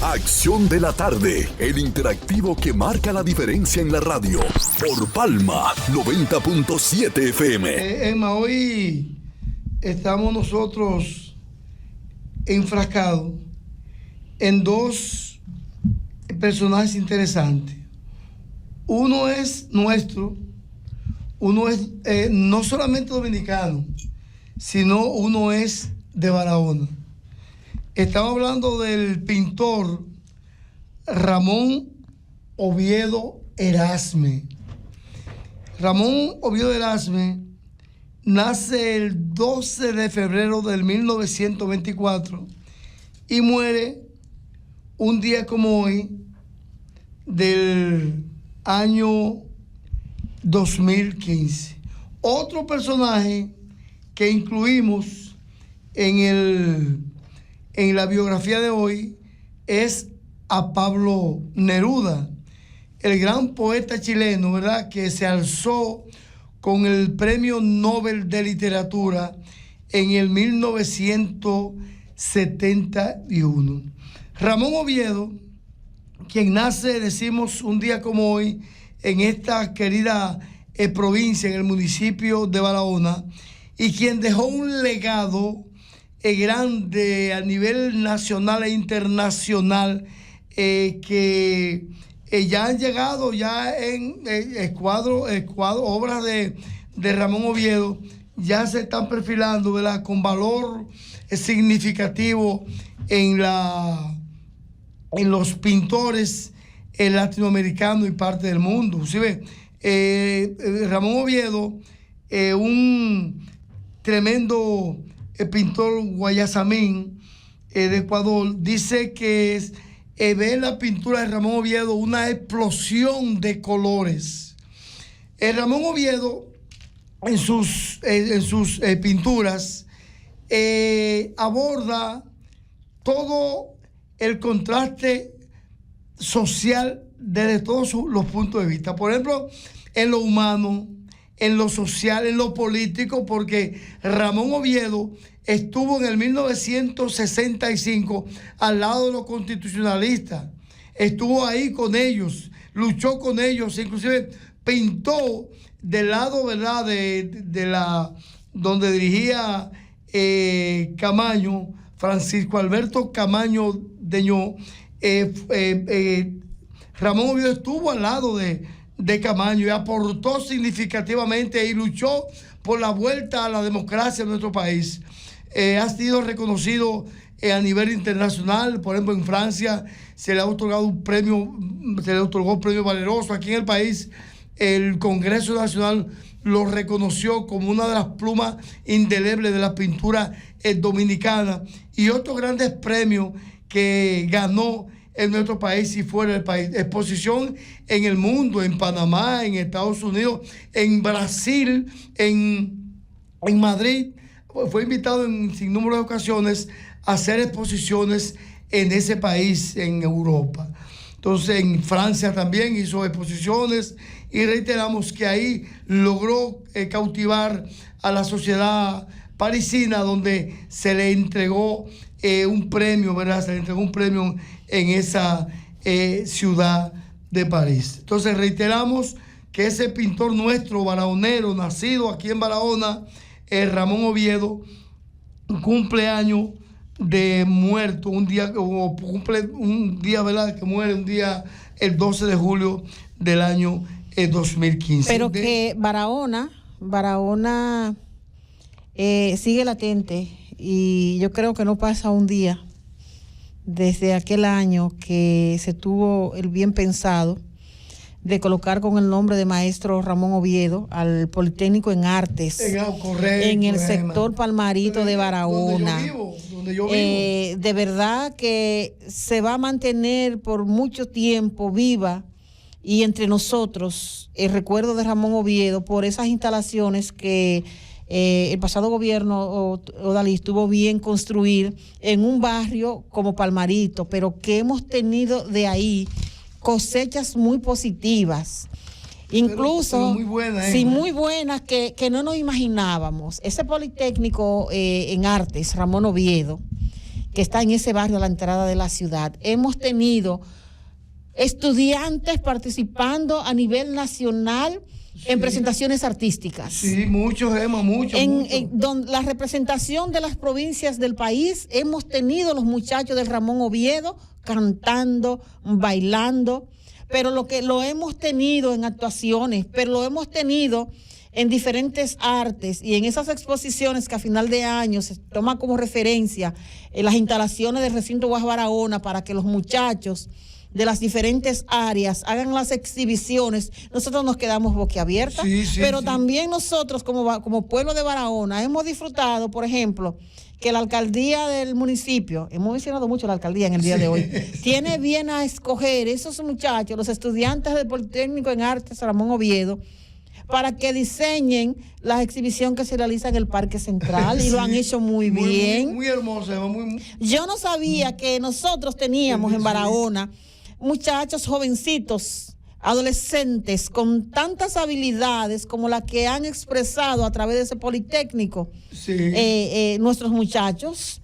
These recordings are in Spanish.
Acción de la tarde, el interactivo que marca la diferencia en la radio. Por Palma 90.7 FM. Emma, hoy estamos nosotros enfrascados en dos personajes interesantes. Uno es nuestro, uno es no solamente dominicano, sino uno es de Barahona. Estamos hablando del pintor Ramón Oviedo Erasme. Ramón Oviedo Erasme nace el 12 de febrero del 1924 y muere un día como hoy del año 2015. Otro personaje que incluimos en la biografía de hoy es a Pablo Neruda, el gran poeta chileno, ¿verdad?, que se alzó con el Premio Nobel de Literatura en el 1971. Ramón Oviedo, quien nace, decimos, un día como hoy, en esta querida provincia, en el municipio de Barahona, y quien dejó un legado grande a nivel nacional e internacional, que ya han llegado ya en obras de Ramón Oviedo, ya se están perfilando, ¿verdad?, con valor significativo en los pintores latinoamericanos y parte del mundo. Inclusive, Ramón Oviedo, un tremendo pintor guayasamín de Ecuador, dice que ve en la pintura de Ramón Oviedo una explosión de colores. Ramón Oviedo, en sus pinturas, aborda todo el contraste social desde todos los puntos de vista. Por ejemplo, en lo humano, en lo social, en lo político, porque Ramón Oviedo estuvo en el 1965 al lado de los constitucionalistas, estuvo ahí con ellos, luchó con ellos, inclusive pintó del lado, ¿verdad?, de la donde dirigía Camaño, Francisco Alberto Camaño Deñó. Ramón Oviedo estuvo al lado de Camaño y aportó significativamente y luchó por la vuelta a la democracia en nuestro país. Ha sido reconocido a nivel internacional. Por ejemplo, en Francia se le ha otorgado un premio, se le otorgó un premio valeroso. Aquí en el país, el Congreso Nacional lo reconoció como una de las plumas indelebles de la pintura dominicana, y otros grandes premios que ganó en nuestro país y fuera del país. Exposición en el mundo, en Panamá, en Estados Unidos, en Brasil, en Madrid. Fue invitado en sinnúmero de ocasiones a hacer exposiciones en ese país, en Europa. Entonces, en Francia también hizo exposiciones, y reiteramos que ahí logró cautivar a la sociedad parisina, donde se le entregó un premio, ¿verdad? Se le entregó un premio en esa ciudad de París. Entonces, reiteramos que ese pintor nuestro, barahonero, nacido aquí en Barahona, Ramón Oviedo, cumple año de muerto, un día, ¿verdad?, que muere un día, el 12 de julio del año 2015. Pero que Barahona sigue latente, y yo creo que no pasa un día desde aquel año que se tuvo el bien pensado de colocar con el nombre de maestro Ramón Oviedo al Politécnico en Artes, en el sector Palmarito de Barahona. Donde yo vivo. De verdad que se va a mantener por mucho tiempo viva y entre nosotros el recuerdo de Ramón Oviedo por esas instalaciones que el pasado gobierno Odalí estuvo bien construir en un barrio como Palmarito, pero que hemos tenido de ahí cosechas muy positivas, incluso muy buenas que no nos imaginábamos. Ese Politécnico en Artes, Ramón Oviedo, que está en ese barrio a la entrada de la ciudad. Hemos tenido estudiantes participando a nivel nacional en presentaciones artísticas. Sí, muchos, Emma, muchos. Donde la representación de las provincias del país, hemos tenido los muchachos del Ramón Oviedo cantando, bailando, pero lo hemos tenido en actuaciones, pero lo hemos tenido en diferentes artes y en esas exposiciones que a final de año se toma como referencia en las instalaciones del recinto Guas Barahona para que los muchachos de las diferentes áreas hagan las exhibiciones. Nosotros nos quedamos boquiabiertas, pero también nosotros como pueblo de Barahona hemos disfrutado, por ejemplo, que la alcaldía del municipio, hemos mencionado mucho la alcaldía en el día de hoy, tiene bien a escoger esos muchachos, los estudiantes del Politécnico en Artes Ramón Oviedo, para que diseñen la exhibición que se realiza en el Parque Central, y lo han hecho muy bien. Muy hermoso. Yo no sabía que nosotros teníamos en Barahona muchachos jovencitos, adolescentes, con tantas habilidades como las que han expresado a través de ese Politécnico. Nuestros muchachos,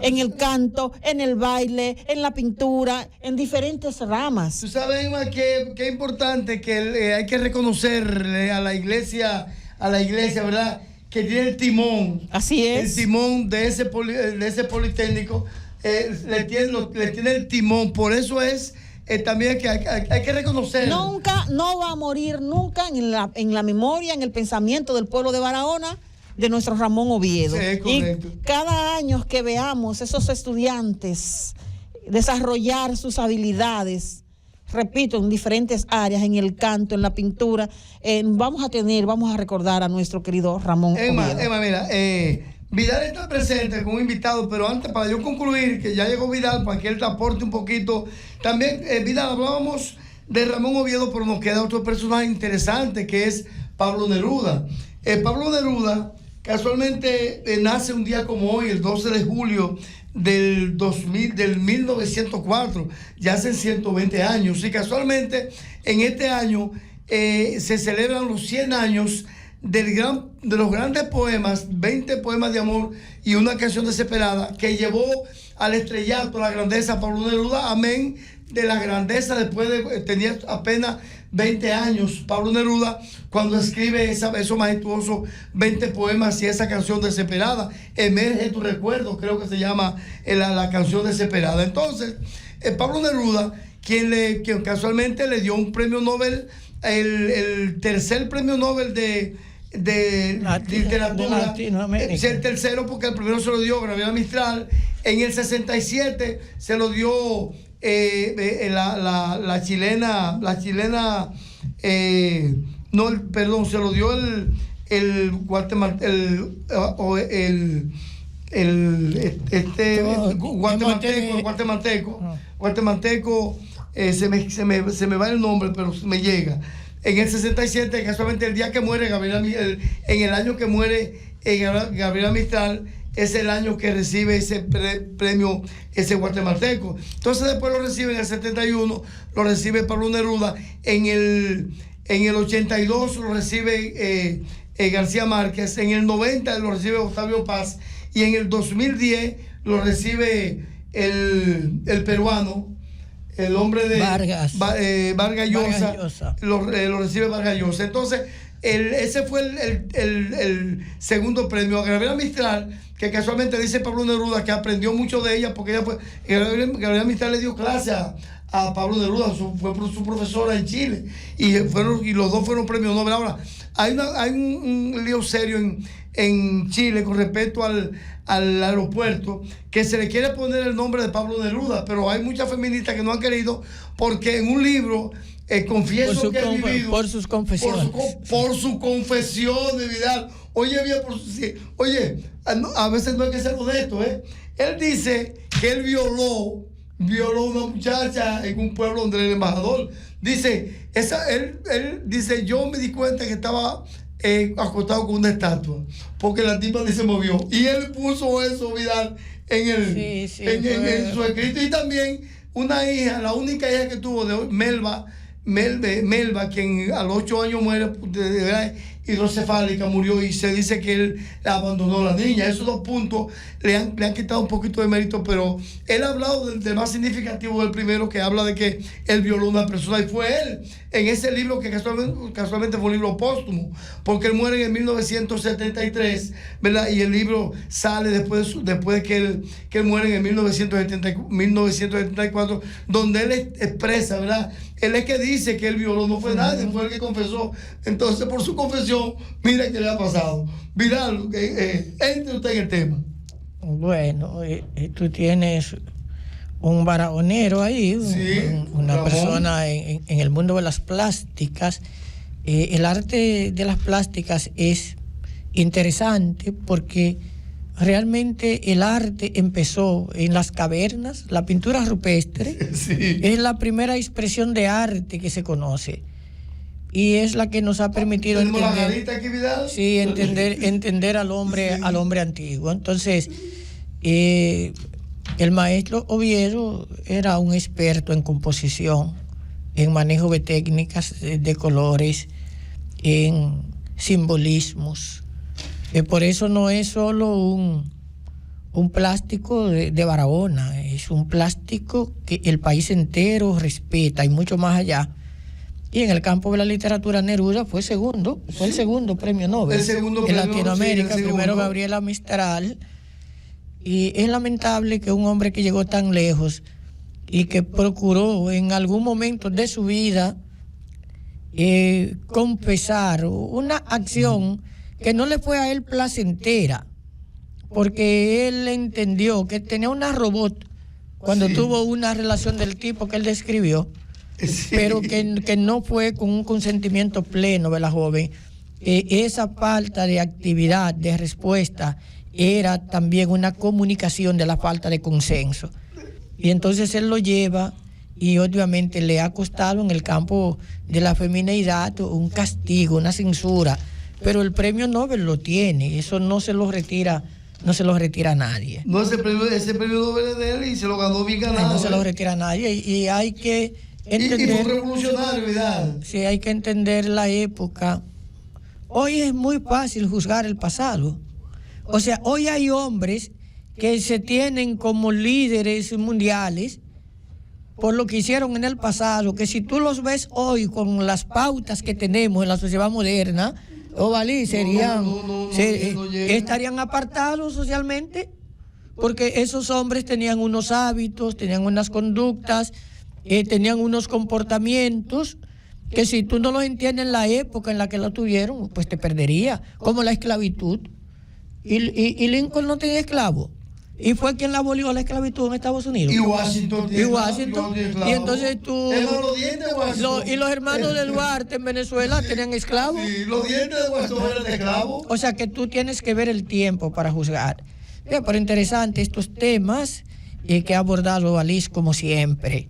en el canto, en el baile, en la pintura, en diferentes ramas. Tú sabes, Emma, que es importante que hay que reconocerle a la iglesia, ¿verdad?, que tiene el timón. Así es. El timón de ese Politécnico, le tiene el timón. Por eso es también que hay que reconocerlo. No va a morir nunca en la memoria, en el pensamiento del pueblo de Barahona, de nuestro Ramón Oviedo. Sí, correcto. Y cada año que veamos esos estudiantes desarrollar sus habilidades, repito, en diferentes áreas, en el canto, en la pintura, vamos a recordar a nuestro querido Ramón Oviedo. Emma, mira, Vidal está presente como invitado, pero antes, para yo concluir, que ya llegó Vidal, para que él te aporte un poquito. También, Vidal, hablábamos de Ramón Oviedo, pero nos queda otro personaje interesante, que es Pablo Neruda. Pablo Neruda casualmente nace un día como hoy, el 12 de julio del 1904, ya hace 120 años. Y casualmente, en este año se celebran los 100 años de los grandes poemas, 20 poemas de amor y una canción desesperada, que llevó al estrellato, la grandeza, Pablo Neruda, amén de la grandeza. Después tenía apenas 20 años Pablo Neruda cuando escribe esos majestuosos 20 poemas y esa canción desesperada, Emerge tu recuerdo, creo que se llama la canción desesperada. Entonces, Pablo Neruda, quien casualmente le dio un premio Nobel, el tercer premio Nobel de literatura, es el tercero, porque el primero se lo dio Gabriela Mistral. En el 67 se lo dio la chilena, se lo dio el guatemalteco, se me va el nombre, pero me llega. En el 67, casualmente el día que muere en el año que muere Gabriela Mistral, es el año que recibe ese premio, ese guatemalteco. Entonces después lo recibe en el 71, lo recibe Pablo Neruda. En el 82 lo recibe García Márquez. En el 90 lo recibe Octavio Paz. Y en el 2010 lo recibe el peruano, el hombre de Vargas Llosa, lo recibe Vargas Llosa. Entonces, ese fue el segundo premio a Gabriela Mistral, que casualmente dice Pablo Neruda que aprendió mucho de ella, porque Gabriela Mistral le dio clase a Pablo Neruda, fue su profesora en Chile, y los dos fueron premios Nobel. Ahora, hay un lío serio en Chile con respecto al aeropuerto, que se le quiere poner el nombre de Pablo Neruda, pero hay muchas feministas que no han querido, porque en un libro confieso que he vivido por sus confesiones, por su confesión de Vidal. Oye, a veces no hay que ser honesto, Él dice que él violó a una muchacha en un pueblo donde era el embajador. Dice, él dice, yo me di cuenta que estaba acostado con una estatua, porque la tipa ni se movió. Y él puso eso, Vidal, en su escrito. Y también una hija, la única hija que tuvo de Melba, quien a los 8 años muere, hidrocefálica, murió y se dice que él abandonó a la niña. Esos dos puntos le han quitado un poquito de mérito, pero él ha hablado del más significativo, del primero, que habla de que él violó a una persona, y fue él en ese libro que casualmente fue un libro póstumo, porque él muere en 1973, ¿verdad? Y el libro sale después de que él muere en 1974, donde él expresa, ¿verdad? Él es que dice que él violó, no fue nadie, fue el que confesó. Entonces, por su confesión, mira qué le ha pasado. Vidal, entre usted en el tema. Bueno, tú tienes un baraonero ahí, sí, una persona en el mundo de las plásticas. El arte de las plásticas es interesante porque realmente el arte empezó en las cavernas. La pintura rupestre sí. Es la primera expresión de arte que se conoce y es la que nos ha permitido entender al hombre antiguo. Entonces, el maestro Oviedo era un experto en composición, en manejo de técnicas de colores, en simbolismos. Por eso no es solo un plástico de Barahona, es un plástico que el país entero respeta y mucho más allá. Y en el campo de la literatura, Neruda fue el segundo premio Nobel en Latinoamérica, primero Gabriela Mistral. Y es lamentable que un hombre que llegó tan lejos y que procuró en algún momento de su vida confesar una acción que no le fue a él placentera, porque él entendió que tenía una robot cuando tuvo una relación del tipo que él describió, pero que no fue con un consentimiento pleno de la joven. Esa falta de actividad, de respuesta, era también una comunicación de la falta de consenso. Y entonces él lo lleva y obviamente le ha costado en el campo de la femineidad un castigo, una censura. Pero el premio Nobel lo tiene, eso no se lo retira a nadie. No, ese premio Nobel es de él y se lo ganó bien ganado. No se lo retira a nadie y hay que entender. Y fue revolucionario, ¿verdad? Sí, hay que entender la época. Hoy es muy fácil juzgar el pasado. O sea, hoy hay hombres que se tienen como líderes mundiales por lo que hicieron en el pasado, que si tú los ves hoy con las pautas que tenemos en la sociedad moderna, estarían apartados socialmente, porque esos hombres tenían unos hábitos, tenían unas conductas, tenían unos comportamientos que si tú no los entiendes en la época en la que lo tuvieron, pues te perdería, como la esclavitud. Y Lincoln no tenía esclavos. Y fue quien la abolió la esclavitud en Estados Unidos. Y Washington. Y entonces tú. Y los hermanos de Duarte en Venezuela tenían esclavos. Sí, los dientes de Washington eran de esclavos. O sea que tú tienes que ver el tiempo para juzgar. Pero interesante estos temas que ha abordado Alice como siempre.